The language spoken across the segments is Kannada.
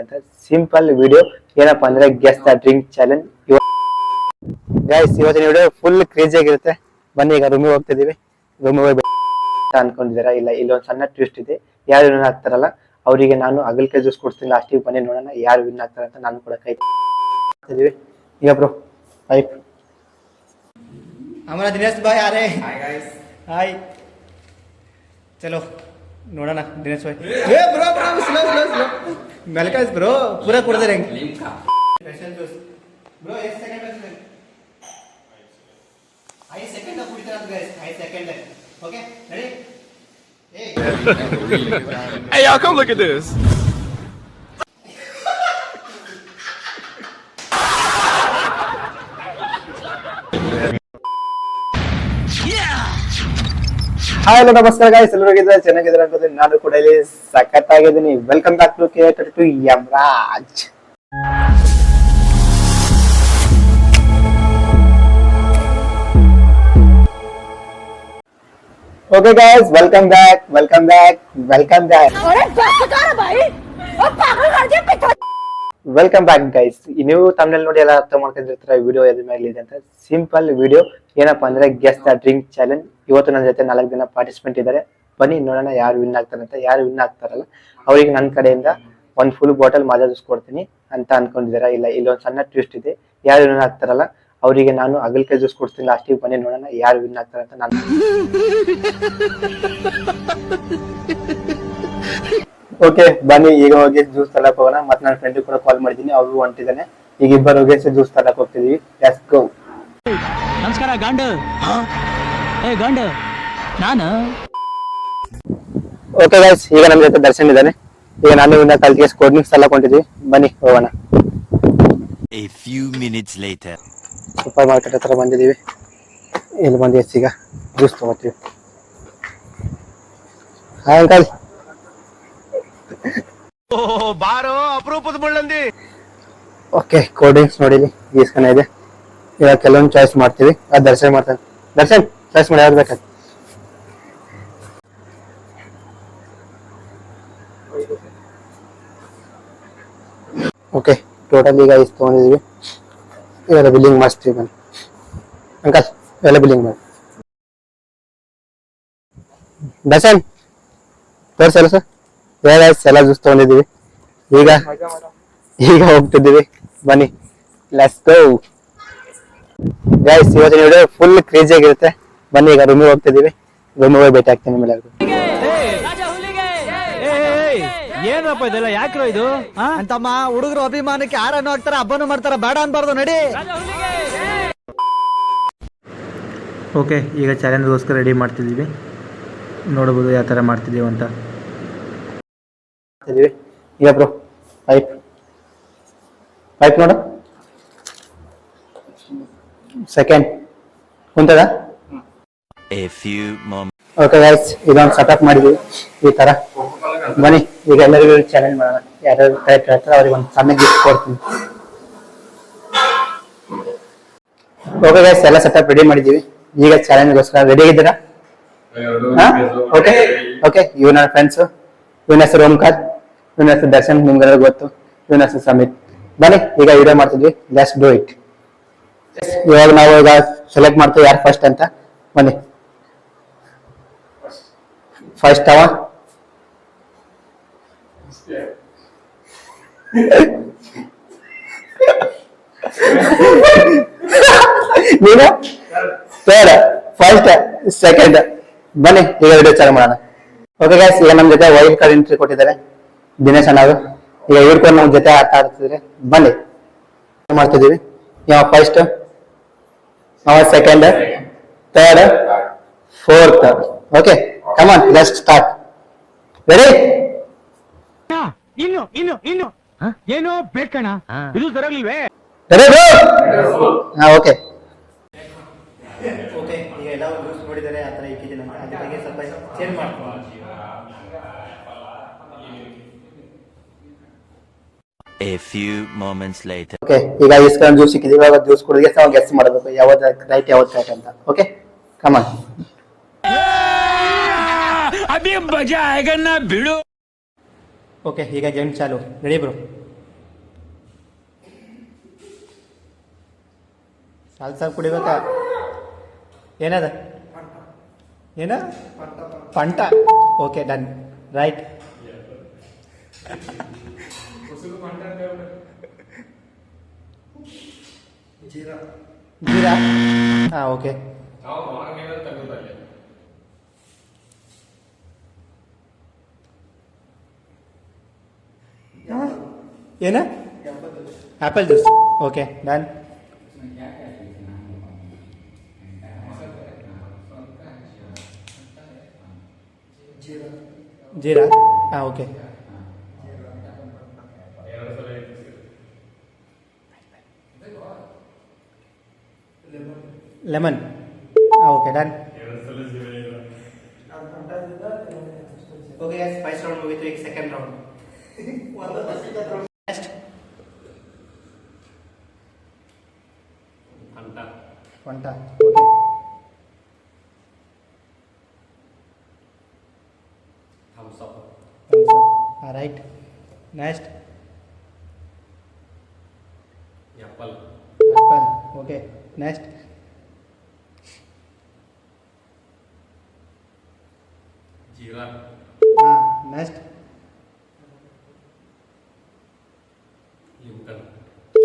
ಅಂತ ಸಿಂಪಲ್ ವಿಡಿಯೋ ಏನಪ್ಪಾ ಅಂದ್ರೆ guess the drink challenge. Guys ಇವತ್ತಿನ ವಿಡಿಯೋ ಫುಲ್ ಕ್ರೇಜಿ ಆಗಿರುತ್ತೆ. ಬನ್ನಿ ಈಗ ರೂಮಿಗೆ ಹೋಗ್ತಿದೀವಿ. ರೂಮಿಗೆ ಹೋಗಿ ಅನ್ಕೊಂಡಿದ್ದೀರಾ? ಇಲ್ಲ, ಇಲ್ಲೊಂದು ಸಣ್ಣ ಟ್ವಿಸ್ಟ್ ಇದೆ. ಯಾರು ವಿನ್ ಆಗ್ತಾರಲ್ಲ ಅವರಿಗೆ ನಾನು ಅಗಲ್ಕಾಯಿ ಜ್ಯೂಸ್ ಕೊಡ್ತೀನಿ. ಲಾಸ್ಟಿಗೆ ಬನ್ನಿ ನೋಡೋಣ ಯಾರು ವಿನ್ ಆಗ್ತಾರೆ ಅಂತ. ನಾನು ಕೂಡ ಕೈ ಈಗ ಬ್ರೋ ಪೈಪ್ हमारा दिनेश भाई आ रहे हैं. Hi guys. हाय. चलो ನೋಡೋಣ ದಿನೇಶ್ ಭಾई. ए bro bro slow slow slow मेलकास ब्रो पूरा ಕೊಡದೆ ರಂಗ್ ಸ್ಪೆಷಲ್ ಜ್ಯೂಸ್ ಬ್ರೋ. 1 ಸೆಕೆಂಡ್ ಬಸ್ 5 ಸೆಕೆಂಡ್ ಕುಡಿತಾರೆ guys. 5 second. Okay ready. Hey y'all, come look at this. Hi hello ನಮಸ್ಕಾರ ಗಾಯ್ಸ್, ಎಲ್ಲರೂ ಹೇಗಿದ್ದಾರೆ? ಚೆನ್ನಾಗಿದ್ದಾರೆ ಅನ್ಕೋತೀನಿ. ನಾನು ಕೂಡ ಇಲ್ಲಿ ಸಖತ್ತಾಗಿದ್ದೀನಿ. Welcome back to KA32 Yamraj. Okay guys, welcome back. Welcome back guys. ನೀವು ತಮ್ಮಲ್ಲಿ ನೋಡಿ ಎಲ್ಲ ಅರ್ಥ ಮಾಡ್ಕೊಂಡಿರ್ತಾರೆ ವಿಡಿಯೋ ಎದ್ರ ಮೇಲೆ ಇದೆ ಅಂತ. ಸಿಂಪಲ್ ವಿಡಿಯೋ ಏನಪ್ಪಾ ಅಂದ್ರೆ ಗೆಸ್ ದ ಡ್ರಿಂಕ್ ಚಾಲೆಂಜ್. ಇವತ್ತು ನನ್ನ ಜೊತೆ 4 ಜನ ಪಾರ್ಟಿಸಿಪೆಂಟ್ ಇದ್ದಾರೆ. ಬನ್ನಿ ನೋಡೋಣ ಯಾರು ವಿನ್ ಆಗ್ತಾರೆ ಅಂತ. ಯಾರು ವಿನ್ ಆಗ್ತಾರಲ್ಲ ಅವ್ರಿಗೆ ನನ್ನ ಕಡೆಯಿಂದ ಒಂದು ಫುಲ್ ಬಾಟಲ್ ಮಾಜಾ ಜ್ಯೂಸ್ ಕೊಡ್ತೀನಿ ಅಂತ ಅನ್ಕೊಂಡಿದ್ದೀರಾ? ಇಲ್ಲ, ಇಲ್ಲೊಂದು ಸಣ್ಣ ಟ್ವಿಸ್ಟ್ ಇದೆ. ಯಾರು ವಿನ್ ಆಗ್ತಾರಲ್ಲ ಅವರಿಗೆ ನಾನು ಅಗಲ್ಕಾಯಿ ಜ್ಯೂಸ್ ಕೊಡ್ತೀನಿ. ಲಾಸ್ಟಿಗೆ ಬನ್ನಿ ನೋಡೋಣ ಯಾರು ವಿನ್ ಆಗ್ತಾರೆ ಅಂತ. ನಾನು ಓಕೆ ಬನ್ನಿ ಈಗ ಹೋಗಿ ಜ್ಯೂಸ್ ತರಕ್ ಹೋಗೋಣ. ಮತ್ತೆ ನನ್ನ ಫ್ರೆಂಡ್ ಕೂಡ ಕಾಲ್ ಮಾಡಿದ್ದೀನಿ, ಅವರು ಹೊಂಟಿದ್ದಾನೆ. ಈಗ ಇಬ್ಬರು ಹೋಗಿ ಜ್ಯೂಸ್ ತರಕ್ ಹೋಗ್ತಿದೀವಿ. Let's go. ನಮಸ್ಕಾರ ಗಂಡು. ಏ ಗಂಡು ನಾನು. ಓಕೆ ಗೈಸ್, ಈಗ ನಮ್ಮ ಜೊತೆ ದರ್ಶನ್ ಇದ್ದಾನೆ. ಈಗ ನಾನು ಇನ್ನ ಕಲ್ತಿಗೆ ಕೋಲ್ಡ್ ಡ್ರಿಂಕ್ಸ್ ತರಕ್ ಹೊಂಟಿದೀವಿ. ಬನ್ನಿ ಹೋಗೋಣ. A few minutes later. Super market ಹತ್ರ ಬಂದಿದೀವಿ. ಇಲ್ಲಿ ಬಂದು ಈಗ ಜ್ಯೂಸ್ ತಗೋತೀವಿ. Hi uncle. ಬಾರೋ ಅಪರೂಪದ ಮುಳ್ಳಂದಿ. ಓಕೆ, ಕೋಲ್ಡ್ ಡ್ರಿಂಕ್ಸ್ ನೋಡಿಲಿ ಈಸ್ಕನ ಇದೆ. ಇವಾಗ ಕೆಲವೊಂದು ಚಾಯ್ಸ್ ಮಾಡ್ತೀವಿ. ಅದು ದರ್ಶನ್ ಮಾಡ್ತಾನೆ. ದರ್ಶನ್ ಚಾಯ್ಸ್ ಮಾಡಿ ಯಾವ್ದು ಬೇಕಾದ್ರೆ. ಓಕೆ, ಟೋಟಲ್ ಈಗ ಇಷ್ಟು ತೊಗೊಂಡಿದ್ದೀವಿ. ಇವೆಲ್ಲ ಬಿಲ್ಲಿಂಗ್ ಮಾಡಿಸ್ತೀವಿ. ಬನ್ನಿ ಅಂಕಲ್, ಎಲ್ಲ ಬಿಲ್ಲಿಂಗ್ ಮಾಡಿ. ದರ್ಶನ್ ತೋರಿಸಲ್ಲ ಸರ್. ಎಲ್ಲ ಜ್ಯೂಸ್ ತೊಗೊಂಡಿದ್ದೀವಿ. ಈಗ ಹೋಗ್ತಿದ್ದೀವಿ. ಬನ್ನಿ ಲೆಟ್ಸ್ ಗೋ. ಗೈಸ್ ಇವತ್ತಿನ ವಿಡಿಯೋ ಫುಲ್ ಕ್ರೇಜಿ ಆಗಿರುತ್ತೆ. ಬನ್ನಿ ಈಗ ರೂಮಿಗೆ ಹೋಗ್ತಿದ್ದೀವಿ. ರೂಮಿಗೆ ಹೋಗಿ ಭೇಟಿ ಆಗ್ತೀನಿ ನಿಮ್ಮೆಲ್ಲ. ಏನಪ್ಪ ಇದೆಲ್ಲ ಯಾಕ್ರೋ ಇದು ಅಂತಮ್ಮ? ಹುಡುಗರು ಅಭಿಮಾನಕ್ಕೆ ಯಾರನ್ನು ಹಾಕ್ತಾರ, ಹಬ್ಬನು ಮಾಡ್ತಾರ, ಬೇಡ ಅನ್ಬಾರ್ದು. ನಡಿ. ಓಕೆ, ಈಗ ಚಾಲೆಂಜ್ಗೋಸ್ಕರ ರೆಡಿ ಮಾಡ್ತಿದ್ದೀವಿ. ನೋಡ್ಬೋದು ಯಾವ ಥರ ಮಾಡ್ತಿದ್ದೀವಿ ಅಂತ. ಈಗ ಬ್ರೋ ಪೈಪ್ ನೋಡು. ಸೆಕೆಂಡ್ ಕುಂತದ. A few moments. Okay guys, ಇದೊಂದು ಸೆಟಪ್ ಮಾಡಿದ್ವಿ ಈ ತರ. ಬನ್ನಿ ಈಗ ಎಲ್ಲರಿಗೂ ಚಾಲೆಂಜ್ ಮಾಡೋಣ. ಯಾರ್ಯಾರು ಕರೆಕ್ಟ್ ಹೇಳ್ತಾರೆ ಅವ್ರಿಗೆ ಒಂದು ಸಣ್ಣ ಗಿಫ್ಟ್ ಕೊಡ್ತೀನಿ. ಓಕೆ ಗೈಸ್, ಎಲ್ಲ ಸೆಟಪ್ ರೆಡಿ ಮಾಡಿದೀವಿ. ಈಗ ಚಾಲೆಂಜ್ಗೋಸ್ಕರ ರೆಡಿ ಆಗಿದ್ದೀರಾ? Okay okay. ಇವ್ ನನ್ನ ಫ್ರೆಂಡ್ಸ್. ಇವನ ಹೆಸರು ಓಂಕಾರ್, ಇವನ ಹೆಸರು ದರ್ಶನ್, ನಿಮ್ಗೆಲ್ಲ ಗೊತ್ತು. ಇವನ ಹೆಸರು ಸಮಿತ್. ಬನ್ನಿ ಈಗ ವಿಡಿಯೋ ಮಾಡ್ತಿದ್ವಿ. Let's do it. ಇವಾಗ ನಾವು ಈಗ ಸೆಲೆಕ್ಟ್ ಮಾಡ್ತೀವಿ ಯಾರು ಫಸ್ಟ್ ಅಂತ. ಬನ್ನಿ ಫಸ್ಟ್ ಅವ. ನೀನು ಥರ್ಡ್, ಫಸ್ಟ್, ಸೆಕೆಂಡ್. ಬನ್ನಿ ಈಗ ವಿಡಿಯೋ ಚಾಲು ಮಾಡೋಣ. ಓಕೆ ಗೈಸ್, ಈಗ ನಮ್ಮ ಜೊತೆ ವೈಲ್ಡ್ ಕಾರ್ಡ್ ಎಂಟ್ರಿ ಕೊಟ್ಟಿದ್ದಾರೆ ದಿನೇಶ್ ಅಣ್ಣ. ಈಗ ಇವ್ರು ನಮ್ಮ ಜೊತೆ ಆಟ ಆಡ್ತಿದ್ರೆ ಬನ್ನಿ ಮಾಡ್ತಿದೀವಿ. ಯಾವ ಫಸ್ಟ್, ಅವ second, third, fourth. Okay come on, let's start. Ready? ಇನ್ನು ಏನೋ ಬೇಕಣ್ಣ, ಇದು ಸರಿಯಾಗಿಲ್ವೇ? Ready bro? ಹಾ ಓಕೆ. ಓಕೆ, ಈಗ ಎಲ್ಲ ಜ್ಯೂಸ್ ನೋಡಿದರೆ ಆ ಥರ ಇಕ್ಕಿದ್ದೀನಿ ಅಂತ. ಅದ್ರ ಬಗ್ಗೆ ಸ್ವಲ್ಪ ಚೇಂಜ್ ಮಾಡ್ತೀನಿ. A few moments later. Okay, ಈಗ ಇಸ್ಕೊಂಡು ಜ್ಯೂಸ್ ಸಿಕ್ಕಿದೀವಿ. ಇವಾಗ ಜ್ಯೂಸ್ ಕುಡಿದ್ರೆ ನಾವು ಗೆಸ್ ಮಾಡಬೇಕು ಯಾವ್ದು ರೈಟ್ ಯಾವ್ದು ರೈಟ್ ಅಂತ. Okay come on. ಅಭಿ ಮಜಾ ಆएगा ना भिड़ो. ಓಕೆ, ಈಗ ಗೇಮ್ ಚಾಲು. Ready bro? ಸಾಕು ಕುಡಿಬೇಕಾ? ಏನದ? ಏನ? ಪಂಟ. Okay, done. ರೈಟ್. ಜೀರಾ. ಹಾಂ, ಓಕೆ. ಏನ? Apple juice. Okay, done. ಜೀರಾ. ಹಾಂ, ಓಕೆ. ಲೆಮನ್. ಹಾಂ, okay, done. Okay guys, first round ಮುಗಿತು. ಈಗ second round. Next Fanta. Okay. Right. Next apple. Okay. Next ಜೀರಾ. ಹಾಂ, ನೆಕ್ಸ್ಟ್ ಲಿಮ್ಕನ್.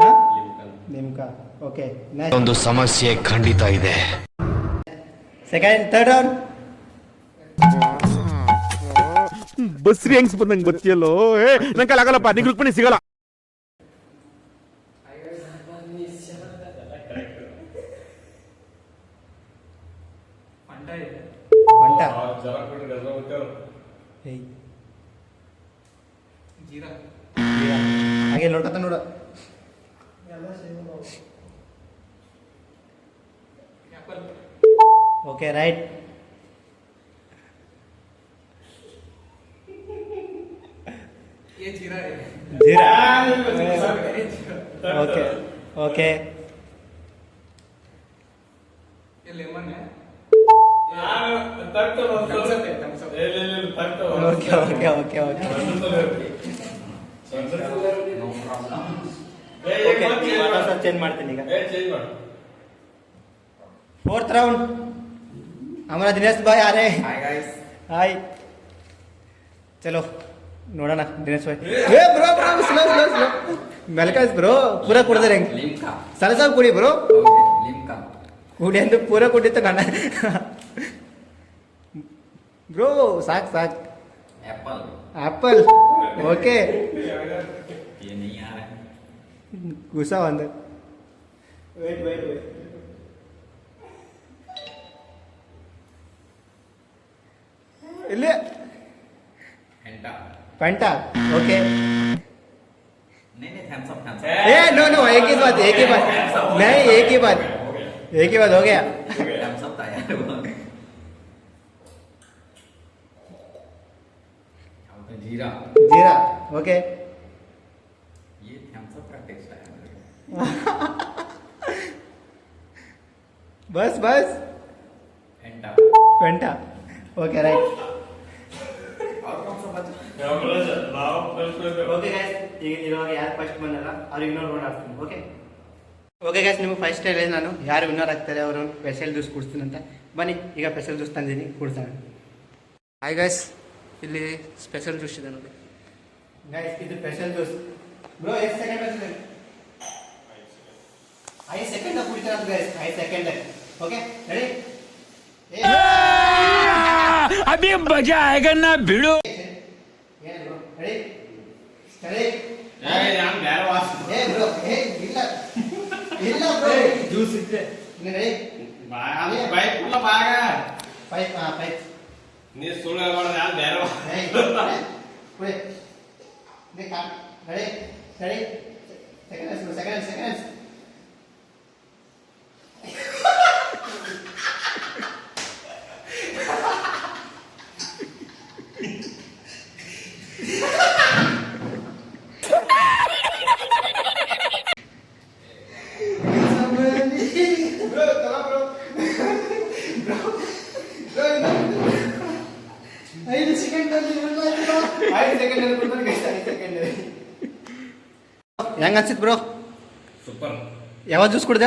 ಹಾಂ, ಲಿಮ್ಕನ್. ನಿಮ್ಕಾ. ಓಕೆ. ನೆಕ್ಸ್ಟ್ ಒಂದು ಸಮಸ್ಯೆ ಖಂಡಿತ ಇದೆ. Second third round. ಬಸ್ರಿ ಹೆಂಗ್ಸ್ ಬಂದಂಗೆ ಬತ್ತಿಯಲ್ಲೋ. ನಂಗೆ ಆಗಲ್ಲಪ್ಪ, ನಿಂಗೆ ರುಕ್ಮಿಣಿ ಸಿಗಲ್ಲ. ಫಂಟಾ. ಏಯ್, ಜೀರಾ. ಜೀರಾ. ಹಾಗೆ ನೋಡ್ಕೊತ ನೋಡು. ಆ್ಯಪಲ್. Okay, right. ये जीरा है. ಜೀರಾ. Okay, okay. ये लेमन है. Okay, okay, okay, okay. Change ಮಾಡ್ತೀನಿ ಈಗ. Fourth round. हमारा दिनेश भाई आ रहे हैं. Hi guys. हाय. चलो ನೋಡೋಣ ದಿನೇಶ್ ಭಾಯ್. ಏ bro bro, slow slow slow. ಮೆಲ್ಕಾಸ್ ಬ್ರೋ, ಪೂರ ಕುಡ್ದರೆ ಹೆಂಗೆ? लिम्का. ಸ್ವಲ್ಪ ಸ್ವಲ್ಪ ಕುಡಿ ಬ್ರೋ. Okay, Limca. ಕುಡಿ ಅಂತ ಪೂರ ಕುಡಿತು ನನ್ನ. ಬ್ರೋ ಸಾಕು ಸಾಕು. एप्पल. ಆ್ಯಪಲ್. ಓಕೆ. ये नहीं आ रहा है. ಗುಸಾ ಒಂದು. Wait wait wait. ಇಲ್ಲಿ एंटा. फंटा. ओके. नहीं नहीं, Thums Up, Thums a no no, एक ही बात, एक ही बात. नहीं, एक ही बात, एक ही बात हो गया. थम्स अप था यार वो. जीरा. जीरा. ओके. ये थम्स अप का टेस्ट आया मेरे को. बस बस. एंटा. फंटा. Okay, right. और कौन सा बचा? ಓಕೆ ಗೈಸ್, ಈಗ ಇವಾಗ ಯಾರು ಫಸ್ಟ್ ಬಂದಲ್ಲ ಅವ್ರಿಗೆ ಇನ್ನೊಂದು ರೌಂಡ್ ಆಡ್ತೀನಿ. ಓಕೆ ಓಕೆ ಗೈಸ್, ನಿಮಗೆ ಫಸ್ಟ್ ಹೇಳಿ ನಾನು ಯಾರು ವಿನ್ನರ್ ಆಗ್ತಾರೆ ಅವರು ಸ್ಪೆಷಲ್ ಜ್ಯೂಸ್ ಕುಡಿಸ್ತೀನಿ ಅಂತ. ಬನ್ನಿ, ಈಗ ಸ್ಪೆಷಲ್ ಜ್ಯೂಸ್ ತಂದಿದ್ದೀನಿ, ಕುಡಿಸೋಣ. ಹಾಯ್ ಗೈಸ್, ಇಲ್ಲಿ ಸ್ಪೆಷಲ್ ಜ್ಯೂಸ್ ಇದೆ ನೋಡಿ ಗೈಸ್. ಇದು ಸ್ಪೆಷಲ್ ಜ್ಯೂಸ್ ಬ್ರೋ. ಎಷ್ಟು ಸೆಕೆಂಡ್ ಬರ್ತದೆ? 5 ಸೆಕೆಂಡ್ ಕುಡಿತಾರೆ guys, 5 second. Okay, ready? Abhi ಮಜಾ ಆएगा ना भिड़ो. ಏನು ಬ್ರೋ? ರೆಡಿ? ರೆಡಿ? यार ಬೇರೆ ವಾಸ್. ಏ ಬ್ರೋ, ಏ ಇಲ್ಲ ಇಲ್ಲ ಬ್ರೋ, ಜ್ಯೂಸ್ ಇತ್ತೆ. ನೀನು ರೆಡಿ? ಬೈಕ್ ಫುಲ್ಲ ಬಾಗ. ಪೈಪ್. ಹಾಂ, ಪೈಪ್. ನೀ ಸುಳ್ಳು ಹೇಳ್ಬಾರ್ದು, ಯಾರು ಬೇರೆ ವಾಸ್. ಕುಡಿ. Ready? Ready? Seconds bro, seconds, seconds. ಹೆಂಗ ಅನ್ಸಿತ್ ಬ್ರೋ? ಸೂಪರ್. ಯಾವ ಜ್ಯೂಸ್ ಕುಡ್ದ?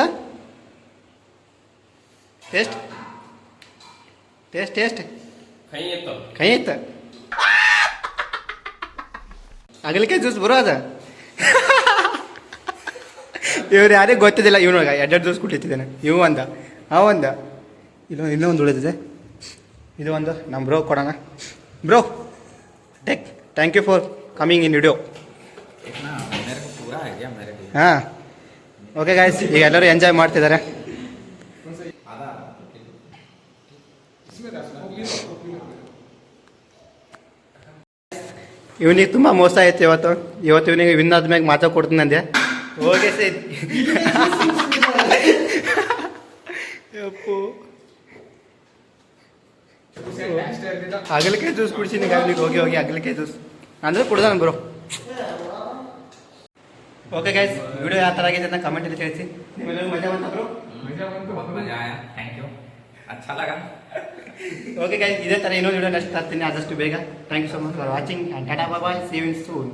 टेस्ट टेस्ट टेस्ट खाई येतो काही येतं ಆಗಲಿಕ್ಕೆ ಜ್ಯೂಸ್ ಬರೋದ ಇವ್ರು ಯಾರೇ ಗೊತ್ತಿದ್ದಿಲ್ಲ ಇವನು ಎರಡು ಜ್ಯೂಸ್ ಕುಟ್ಟಿದ್ದಾನೆ ಇವು ಅಂದ ಅವಂದ ಇನ್ನೂ ಒಂದು ಉಳಿದಿದೆ ಇದು ಒಂದು ನಮ್ಮ ಬ್ರೋ ಕೊಡೋಣ bro thank you for coming in video इतना मेरे को पूरा आ गया मेरे को ಹಾಂ ಓಕೆ ಗಾಯ್ಸ್ ಈಗ ಎಲ್ಲರೂ ಎಂಜಾಯ್ ಮಾಡ್ತಿದ್ದಾರೆ ಇವನಿಗೆ ತುಂಬ ಮೋಸ ಆಯ್ತು ಇವತ್ತು ಇವನಿಗೆ ವಿನ್ ಆದ್ಮೇಲೆ ಮಾತಾ ಕೊಡ್ತೀನಿ ಅಂದೆ ಹೋಗಿ ಯಪ್ಪು ಅಗಲಿಕೆ ಜ್ಯೂಸ್ ಕುಡಿಸಿನಿ ಅವ್ನಿಗೆ ಹೋಗಿ ಹೋಗಿ ಅಗಲಿಕೆ ಜ್ಯೂಸ್ ಅಂದರೆ ಕುಡ್ದಾನ ಬ್ರೋ ಓಕೆ ಗೈಸ್ ವಿಡಿಯೋ ಯಾವ ಥರ ಆಗಿದೆ ಅಂತ ಕಮೆಂಟಲ್ಲಿ ತಿಳಿಸಿ ನಿಮ್ಮೆಲ್ಲರೂ ಮಜಾ ಬಂತ ಬ್ರೋ बहुत मजा आया थैंक यू अच्छा लगा ಓಕೆ ಗೈಸ್ ಇದೇ ಥರ ಇನ್ನೊಂದು ವಿಡಿಯೋ ನೆಕ್ಸ್ಟ್ ತರ್ತೀನಿ ಆದಷ್ಟು ಬೇಗ thank you so much for watching and tata bye see you soon